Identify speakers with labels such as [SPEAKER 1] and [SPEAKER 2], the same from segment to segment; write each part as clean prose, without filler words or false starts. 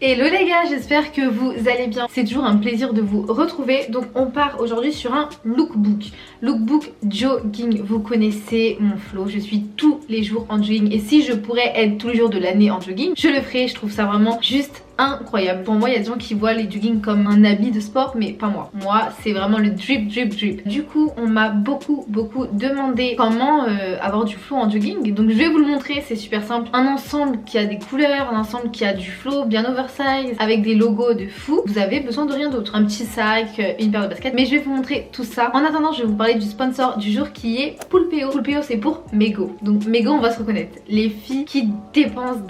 [SPEAKER 1] Hello les gars, j'espère que vous allez bien. C'est toujours un plaisir de vous retrouver. Donc on part aujourd'hui sur un lookbook. Lookbook jogging. Vous connaissez mon flow, je suis tous les jours en jogging. Et si je pourrais être tous les jours de l'année en jogging, je le ferais. Je trouve ça vraiment juste incroyable. Pour moi, il y a des gens qui voient les jogging comme un habit de sport, mais pas moi. Moi, c'est vraiment le drip, drip, drip. Du coup, on m'a beaucoup demandé comment avoir du flow en jogging. Donc je vais vous le montrer, c'est super simple. Un ensemble qui a des couleurs, un ensemble qui a du flow bien oversize, avec des logos de fou. Vous avez besoin de rien d'autre. Un petit sac, une paire de baskets. Mais je vais vous montrer tout ça. En attendant, je vais vous parler du sponsor du jour qui est Poulpeo. Poulpeo, c'est pour Mego. Donc Mego, on va se reconnaître. Les filles qui dépensent.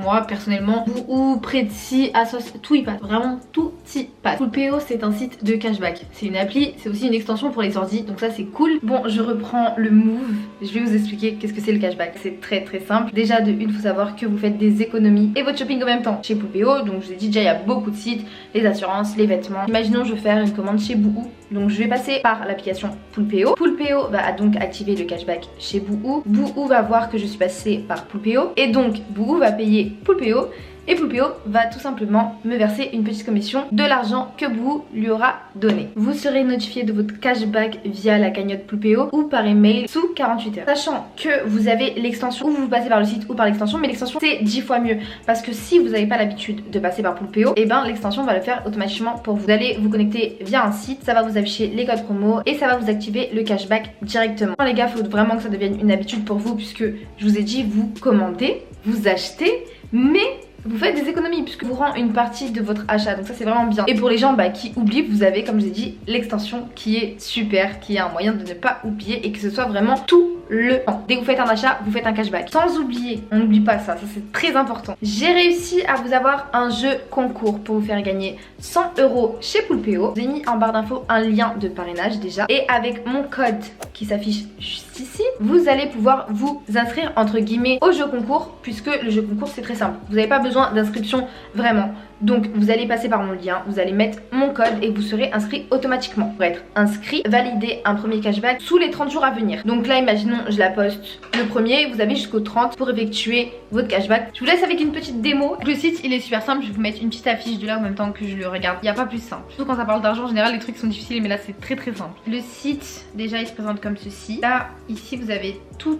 [SPEAKER 1] Moi, personnellement, ou Pretty, Asos, tout y passe. Vraiment, tout y passe. Poulpeo, c'est un site de cashback. C'est une appli, c'est aussi une extension pour les ordi. Donc ça, c'est cool. Bon, je reprends le move. Je vais vous expliquer qu'est-ce que c'est le cashback. C'est très simple. Déjà, de une, il faut savoir que vous faites des économies et votre shopping en même temps chez Poulpeo. Donc je vous ai dit déjà, il y a beaucoup de sites, les assurances, les vêtements. Imaginons, je veux faire une commande chez Bouhou. Donc je vais passer par l'application Poulpeo. Poulpeo va donc activer le cashback chez Bouhou. Bouhou va voir que je suis passée par Poulpeo. Et donc Bouhou va payer Poulpeo. Et Poulpeo va tout simplement me verser une petite commission de l'argent que Bouhou lui aura donné. Vous serez notifié de votre cashback via la cagnotte Poulpeo ou par email sous 48 heures. Sachant que vous avez l'extension, ou vous passez par le site ou par l'extension, mais l'extension c'est 10 fois mieux. Parce que si vous n'avez pas l'habitude de passer par Poulpeo, et ben l'extension va le faire automatiquement pour vous. Vous allez vous connecter via un site, ça va vous afficher les codes promo et ça va vous activer le cashback directement. Les gars, il faut vraiment que ça devienne une habitude pour vous, puisque je vous ai dit, vous commandez, vous achetez, mais vous faites des économies puisque vous rend une partie de votre achat. Donc ça, c'est vraiment bien. Et pour les gens qui oublient, vous avez, comme je l'ai dit, l'extension qui est super, qui est un moyen de ne pas oublier et que ce soit vraiment tout le temps. Dès que vous faites un achat, vous faites un cashback. Sans oublier, on n'oublie pas ça, ça c'est très important. J'ai réussi à vous avoir un jeu concours pour vous faire gagner 100 € chez Poulpeo. Je vous ai mis en barre d'infos un lien de parrainage déjà. Et avec mon code qui s'affiche juste ici, vous allez pouvoir vous inscrire entre guillemets au jeu concours, puisque le jeu concours c'est très simple. Vous n'avez pas besoin d'inscription vraiment. Donc vous allez passer par mon lien, vous allez mettre mon code et vous serez inscrit automatiquement. Pour être inscrit, valider un premier cashback sous les 30 jours à venir. Donc là, imaginons, je la poste le premier, vous avez jusqu'au 30 pour effectuer votre cashback. Je vous laisse avec une petite démo. Le site, il est super simple, je vais vous mettre une petite affiche de là en même temps que je le regarde. Il n'y a pas plus simple. Surtout quand ça parle d'argent, en général, les trucs sont difficiles, mais là, c'est très simple. Le site, déjà, il se présente comme ceci. Là, ici, vous avez tous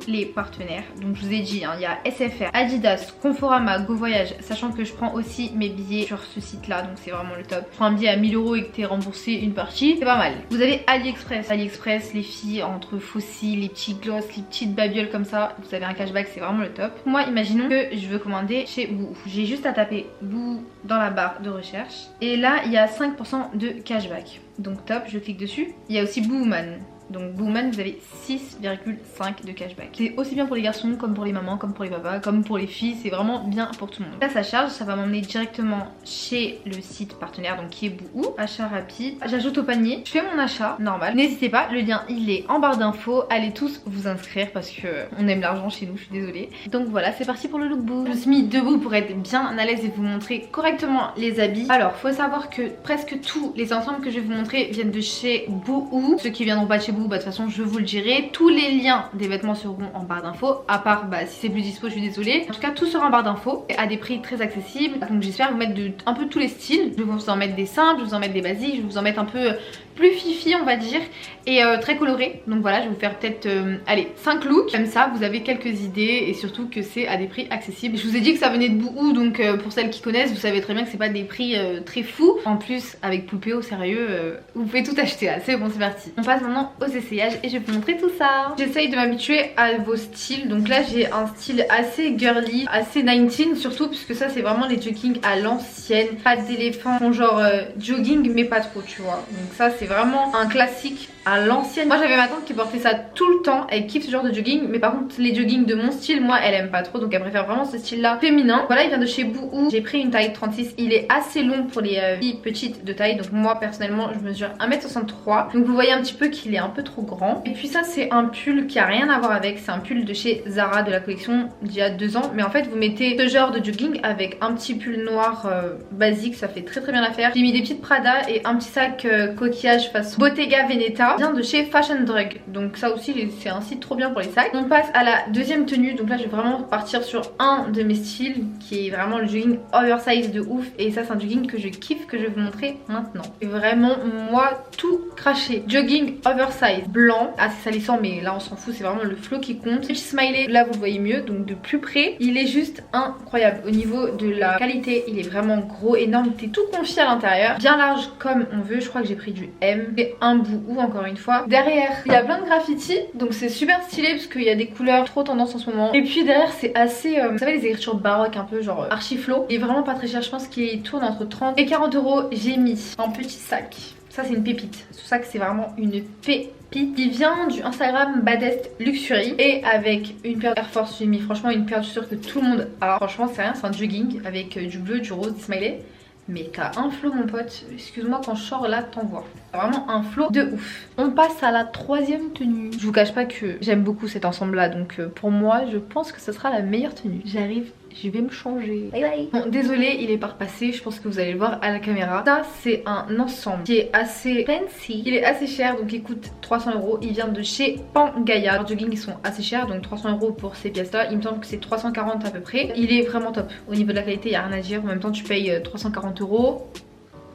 [SPEAKER 1] les partenaires. Donc je vous ai dit, il y a SFR, Adidas, Conforama, Go Voyage, sachant que je prends aussi mes billets sur ce site là, donc c'est vraiment le top. Tu prends un billet à 1000 € et que t'es remboursé une partie, c'est pas mal. Vous avez AliExpress, les filles entre fossiles, les petits gloss, les petites babioles comme ça, vous avez un cashback, c'est vraiment le top. Moi, imaginons que je veux commander chez Bouhou. J'ai juste à taper Bouhou dans la barre de recherche et là il y a 5% de cashback, donc top. Je clique dessus. Il y a aussi Booman. Donc Booman, vous avez 6,5 de cashback. C'est aussi bien pour les garçons comme pour les mamans, comme pour les papas, comme pour les filles. C'est vraiment bien pour tout le monde. Là ça charge, ça va m'emmener directement chez le site partenaire, donc qui est Bouhou. Achat rapide, j'ajoute au panier, je fais mon achat normal. N'hésitez pas, le lien il est en barre d'infos. Allez tous vous inscrire parce que on aime l'argent chez nous, je suis désolée. Donc voilà, c'est parti pour le lookbook. Je me suis mis debout pour être bien à l'aise et vous montrer correctement les habits. Alors faut savoir que presque tous les ensembles que je vais vous montrer viennent de chez Bouhou. Ceux qui viendront pas de chez Bouhou, de toute façon je vous le dirai. Tous les liens des vêtements seront en barre d'infos, à part si c'est plus dispo, je suis désolée. En tout cas tout sera en barre d'infos à des prix très accessibles. Donc j'espère vous mettre un peu tous les styles. Je vais vous en mettre des simples, je vais vous en mettre des basiques, je vais vous en mettre un peu plus fifi on va dire, et très coloré. Donc voilà, je vais vous faire peut-être allez 5 looks, comme ça vous avez quelques idées et surtout que c'est à des prix accessibles. Je vous ai dit que ça venait de Bouhou, donc pour celles qui connaissent, vous savez très bien que c'est pas des prix très fous. En plus avec Poulpeo, sérieux, vous pouvez tout acheter là. C'est bon, c'est parti. On passe maintenant aux essayages et je vais vous montrer tout ça. J'essaye de m'habituer à vos styles. Donc là j'ai un style assez girly, assez 19 surtout, puisque ça c'est vraiment les jogging à l'ancienne, pas d'éléphant, genre jogging mais pas trop, tu vois. Donc ça c'est vraiment un classique à l'ancienne. Moi j'avais ma tante qui portait ça tout le temps, elle kiffe ce genre de jogging, mais par contre les joggings de mon style, moi elle aime pas trop, donc elle préfère vraiment ce style là féminin. Voilà, il vient de chez Bouhou, j'ai pris une taille 36, il est assez long pour les filles petites de taille, donc moi personnellement je mesure 1m63, donc vous voyez un petit peu qu'il est un peu peu trop grand. Et puis ça c'est un pull qui a rien à voir avec, c'est un pull de chez Zara de la collection d'il y a 2 ans. Mais en fait vous mettez ce genre de jogging avec un petit pull noir basique, ça fait très bien l'affaire. J'ai mis des petites Prada et un petit sac coquillage façon Bottega Veneta, vient de chez Fashion Drug. Donc ça aussi c'est un site trop bien pour les sacs. On passe à la deuxième tenue, donc là je vais vraiment partir sur un de mes styles qui est vraiment le jogging oversize de ouf. Et ça c'est un jogging que je kiffe, que je vais vous montrer maintenant. Et vraiment moi tout craché. Jogging oversize blanc, assez salissant mais là on s'en fout, c'est vraiment le flow qui compte. Petit smiley, là vous le voyez mieux, donc de plus près. Il est juste incroyable au niveau de la qualité, il est vraiment gros, énorme, t'es tout confié à l'intérieur. Bien large comme on veut, je crois que j'ai pris du M. Et un bout ou encore une fois. Derrière il y a plein de graffitis, donc c'est super stylé parce qu'il y a des couleurs trop tendance en ce moment. Et puis derrière c'est assez, vous savez les écritures baroques un peu genre archi flow. Il est vraiment pas très cher, je pense qu'il tourne entre 30 et 40 euros. J'ai mis un petit sac. Ça c'est une pépite, ce sac c'est vraiment une pépite. Il vient du Instagram Baddest Luxury et avec une paire Air Force, j'ai mis franchement une paire de chaussures que tout le monde a. Franchement c'est rien, c'est un jogging avec du bleu, du rose, des smileys. Mais t'as un flow mon pote, excuse-moi quand je sors là t'envoies. Vraiment un flow de ouf. On passe à la troisième tenue. Je vous cache pas que j'aime beaucoup cet ensemble là, donc pour moi je pense que ce sera la meilleure tenue. J'arrive, je vais me changer. Bye bye. Bon désolé il est pas repassé, je pense que vous allez le voir à la caméra. Ça c'est un ensemble qui est assez fancy. Il est assez cher donc il coûte 300 euros. Il vient de chez Pangaia. Les jogging ils sont assez chers donc 300 euros pour ces pièces là. Il me semble que c'est 340 à peu près. Il est vraiment top. Au niveau de la qualité il n'y a rien à dire. En même temps tu payes 340 euros.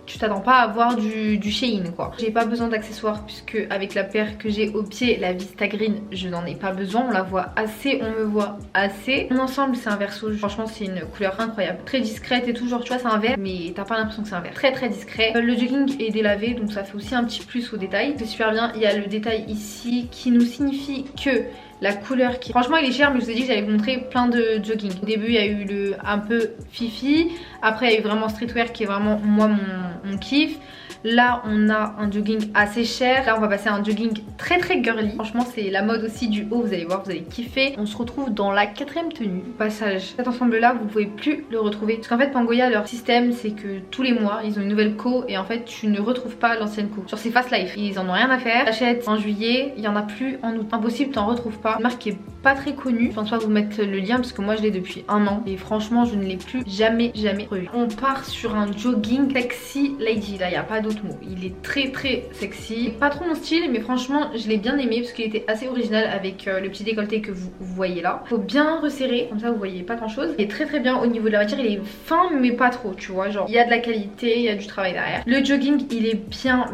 [SPEAKER 1] Tu t'attends pas à avoir du Shein quoi. J'ai pas besoin d'accessoires puisque avec la paire que j'ai au pied, la Vista Green, je n'en ai pas besoin. On la voit assez, on me voit assez. Mon ensemble c'est un vert souge, franchement c'est une couleur incroyable. Très discrète et tout, genre tu vois c'est un vert mais t'as pas l'impression que c'est un vert. Très discret. Le jogging est délavé donc ça fait aussi un petit plus au détail. C'est super bien, il y a le détail ici qui nous signifie que la couleur qui... Franchement il est cher mais je vous ai dit que j'allais vous montrer plein de jogging. Au début il y a eu le un peu fifi. Après il y a eu vraiment streetwear qui est vraiment moi mon kiff. Là on a un jogging assez cher. Là on va passer à un jogging très girly. Franchement c'est la mode aussi du haut, vous allez voir, vous allez kiffer. On se retrouve dans la quatrième tenue. Passage. Cet ensemble là vous pouvez plus le retrouver. Parce qu'en fait Pangaia leur système c'est que tous les mois ils ont une nouvelle co. Et en fait tu ne retrouves pas l'ancienne co. Genre c'est fast life, ils en ont rien à faire. T'achètes en juillet, il y en a plus en août. Impossible, t'en retrouves pas. Une marque qui est pas très connue. Je pense pas vous mettre le lien parce que moi je l'ai depuis 1 an. Et franchement je ne l'ai plus jamais revu. On part sur un jogging sexy lady. Là il n'y a pas d'autre mot. Il est très sexy. Pas trop mon style mais franchement je l'ai bien aimé parce qu'il était assez original avec le petit décolleté que vous voyez là. Faut bien resserrer comme ça vous voyez pas grand chose. Il est très bien au niveau de la matière. Il est fin mais pas trop tu vois. Genre il y a de la qualité, il y a du travail derrière. Le jogging il est bien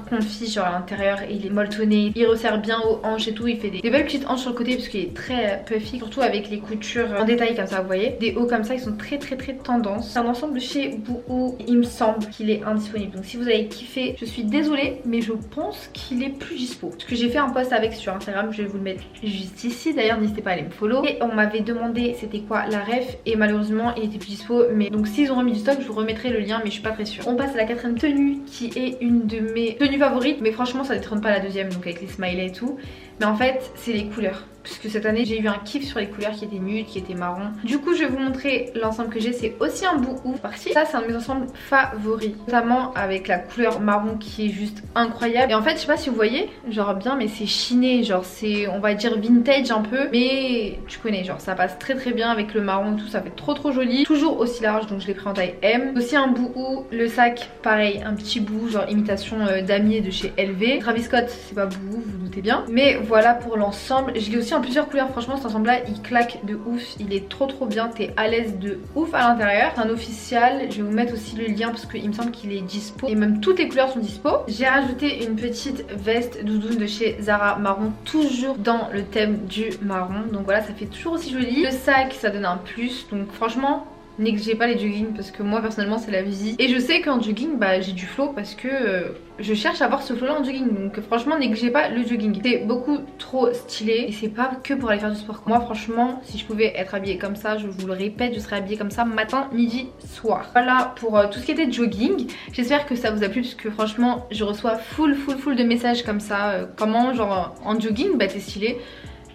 [SPEAKER 1] confit genre à l'intérieur. Il est molletonné. Il resserre bien aux hanches et tout. Il fait des belles petites hanches sur le côté parce qu'il est très puffy. Surtout avec les coutures en détail comme ça vous voyez. Des hauts comme ça ils sont très tendance. C'est un ensemble chez Boohoo. Il me semble qu'il est indisponible. Donc si vous avez kiffé, je suis désolée mais je pense qu'il est plus dispo. Parce que j'ai fait un post avec sur Instagram, je vais vous le mettre juste ici. D'ailleurs n'hésitez pas à aller me follow. Et on m'avait demandé c'était quoi la ref et malheureusement il était plus dispo. Mais donc s'ils ont remis du stock je vous remettrai le lien mais je suis pas très sûre. On passe à la quatrième tenue qui est une de mes tenues favorites. Mais franchement ça détrône pas la deuxième donc avec les smileys et tout. Mais en fait c'est les couleurs. Puisque cette année j'ai eu un kiff sur les couleurs qui étaient nudes, qui étaient marron. Du coup je vais vous montrer l'ensemble que j'ai. C'est aussi un Boohoo parti. Ça c'est un de mes ensembles favoris. Notamment avec la couleur marron qui est juste incroyable. Et en fait je sais pas si vous voyez, genre bien mais c'est chiné. Genre c'est on va dire vintage un peu. Mais tu connais genre ça passe très bien avec le marron et tout. Ça fait trop joli. Toujours aussi large donc je l'ai pris en taille M. Aussi un Boohoo. Le sac pareil un petit bout genre imitation damier de chez LV. Travis Scott c'est pas Boohoo vous doutez bien. Mais voilà pour l'ensemble. Je l'ai aussi en plusieurs couleurs. Franchement cet ensemble là il claque de ouf. Il est trop bien. T'es à l'aise de ouf à l'intérieur. C'est un officiel. Je vais vous mettre aussi le lien parce qu'il me semble qu'il est dispo. Et même toutes les couleurs sont dispo. J'ai rajouté une petite veste doudoune de chez Zara marron. Toujours dans le thème du marron. Donc voilà ça fait toujours aussi joli. Le sac ça donne un plus. Donc franchement négligez pas les joggings parce que moi personnellement c'est la vie. Et je sais qu'en jogging bah j'ai du flow parce que je cherche à avoir ce flow là en jogging. Donc franchement négligez pas le jogging. C'est beaucoup trop stylé et c'est pas que pour aller faire du sport. Moi franchement si je pouvais être habillée comme ça, je vous le répète, je serais habillée comme ça matin, midi, soir. Voilà pour tout ce qui était jogging. J'espère que ça vous a plu parce que franchement je reçois full de messages comme ça. Comment genre en jogging bah t'es stylé.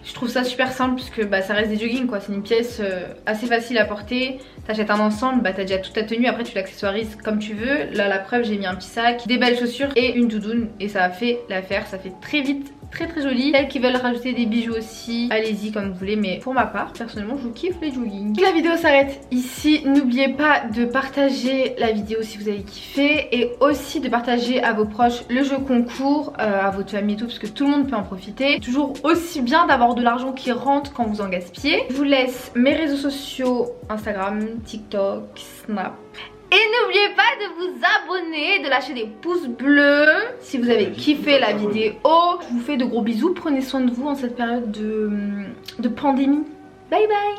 [SPEAKER 1] Je trouve ça super simple puisque bah, ça reste des joggings quoi, c'est une pièce assez facile à porter. T'achètes un ensemble, bah t'as déjà toute ta tenue, après tu l'accessoirises comme tu veux. Là la preuve j'ai mis un petit sac, des belles chaussures et une doudoune et ça a fait l'affaire, ça fait très vite très très jolies. Celles qui veulent rajouter des bijoux aussi, allez-y comme vous voulez, mais pour ma part personnellement je kiffe les jogging. La vidéo s'arrête ici, n'oubliez pas de partager la vidéo si vous avez kiffé et aussi de partager à vos proches le jeu concours, à votre famille et tout, parce que tout le monde peut en profiter. Toujours aussi bien d'avoir de l'argent qui rentre quand vous en gaspillez. Je vous laisse mes réseaux sociaux, Instagram, TikTok, Snap. Et n'oubliez pas de vous abonner, de lâcher des pouces bleus si vous avez kiffé la vidéo. Je vous fais de gros bisous, prenez soin de vous en cette période de pandémie. Bye bye.